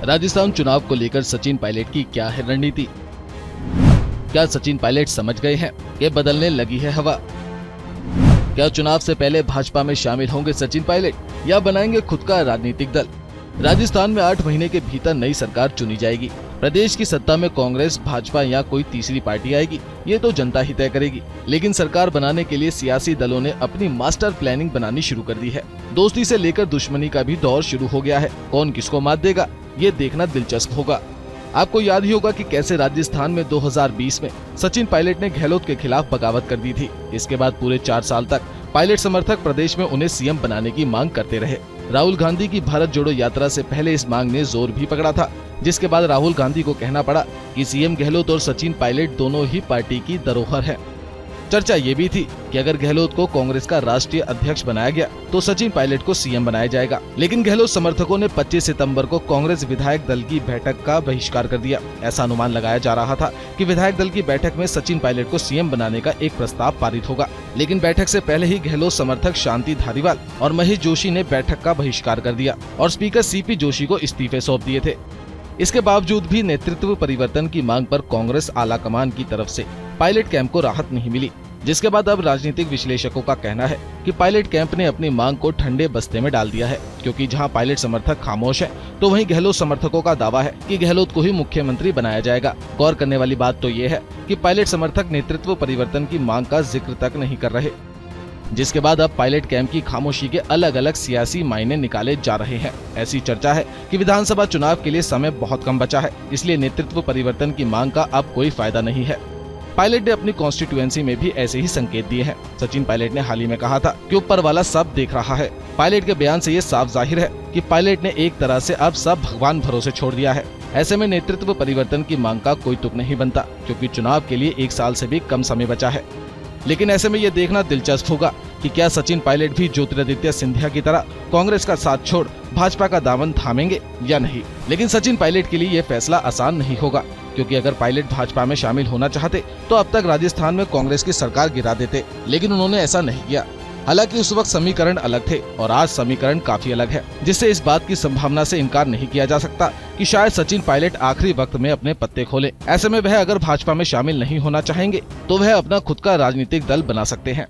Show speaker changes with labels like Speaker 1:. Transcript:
Speaker 1: राजस्थान चुनाव को लेकर सचिन पायलट की क्या है रणनीति? क्या सचिन पायलट समझ गए हैं कि बदलने लगी है हवा? क्या चुनाव से पहले भाजपा में शामिल होंगे सचिन पायलट या बनाएंगे खुद का राजनीतिक दल? राजस्थान में 8 महीने के भीतर नई सरकार चुनी जाएगी। प्रदेश की सत्ता में कांग्रेस, भाजपा या कोई तीसरी पार्टी आएगी, ये तो जनता ही तय करेगी। लेकिन सरकार बनाने के लिए सियासी दलों ने अपनी मास्टर प्लानिंग बनानी शुरू कर दी है। दोस्ती से लेकर दुश्मनी का भी दौर शुरू हो गया है। कौन किसको मात देगा, ये देखना दिलचस्प होगा। आपको याद ही होगा कि कैसे राजस्थान में 2020 में सचिन पायलट ने गहलोत के खिलाफ बगावत कर दी थी। इसके बाद पूरे 4 साल तक पायलट समर्थक प्रदेश में उन्हें सीएम बनाने की मांग करते रहे। राहुल गांधी की भारत जोड़ो यात्रा से पहले इस मांग ने जोर भी पकड़ा था, जिसके बाद राहुल गांधी को कहना पड़ा कि सीएम गहलोत और सचिन पायलट दोनों ही पार्टी की धरोहर हैं। चर्चा ये भी थी कि अगर गहलोत को कांग्रेस का राष्ट्रीय अध्यक्ष बनाया गया तो सचिन पायलट को सीएम बनाया जाएगा। लेकिन गहलोत समर्थकों ने 25 सितंबर को कांग्रेस विधायक दल की बैठक का बहिष्कार कर दिया। ऐसा अनुमान लगाया जा रहा था कि विधायक दल की बैठक में सचिन पायलट को सीएम बनाने का एक प्रस्ताव पारित होगा। लेकिन बैठक से पहले ही गहलोत समर्थक शांति धारीवाल और महेश जोशी ने बैठक का बहिष्कार कर दिया और स्पीकर सीपी जोशी को इस्तीफे सौंप दिए थे। इसके बावजूद भी नेतृत्व परिवर्तन की मांग पर कांग्रेस आलाकमान की तरफ से पायलट कैंप को राहत नहीं मिली, जिसके बाद अब राजनीतिक विश्लेषकों का कहना है कि पायलट कैंप ने अपनी मांग को ठंडे बस्ते में डाल दिया है। क्योंकि जहां पायलट समर्थक खामोश हैं, तो वहीं गहलोत समर्थकों का दावा है कि गहलोत को ही मुख्यमंत्री बनाया जाएगा। गौर करने वाली बात तो ये है कि पायलट समर्थक नेतृत्व परिवर्तन की मांग का जिक्र तक नहीं कर रहे, जिसके बाद अब पायलट कैंप की खामोशी के अलग अलग सियासी मायने निकाले जा रहे हैं। ऐसी चर्चा है कि विधानसभा चुनाव के लिए समय बहुत कम बचा है, इसलिए नेतृत्व परिवर्तन की मांग का अब कोई फायदा नहीं है। पायलट ने अपनी कॉन्स्टिट्यूएंसी में भी ऐसे ही संकेत दिए हैं। सचिन पायलट ने हाल ही में कहा था कि ऊपर वाला सब देख रहा है। पायलट के बयान से ये साफ जाहिर है कि पायलट ने एक तरह से अब सब भगवान भरोसे छोड़ दिया है। ऐसे में नेतृत्व परिवर्तन की मांग का कोई तुक नहीं बनता, क्योंकि चुनाव के लिए 1 साल से भी कम समय बचा है। लेकिन ऐसे में ये देखना दिलचस्प होगा कि क्या सचिन पायलट भी ज्योतिरादित्य सिंधिया की तरह कांग्रेस का साथ छोड़ भाजपा का दामन थामेंगे या नहीं। लेकिन सचिन पायलट के लिए ये फैसला आसान नहीं होगा, क्योंकि अगर पायलट भाजपा में शामिल होना चाहते तो अब तक राजस्थान में कांग्रेस की सरकार गिरा देते, लेकिन उन्होंने ऐसा नहीं किया। हालांकि उस वक्त समीकरण अलग थे और आज समीकरण काफी अलग है, जिससे इस बात की संभावना से इनकार नहीं किया जा सकता कि शायद सचिन पायलट आखिरी वक्त में अपने पत्ते खोले। ऐसे में वह अगर भाजपा में शामिल नहीं होना चाहेंगे तो वह अपना खुद का राजनीतिक दल बना सकते हैं।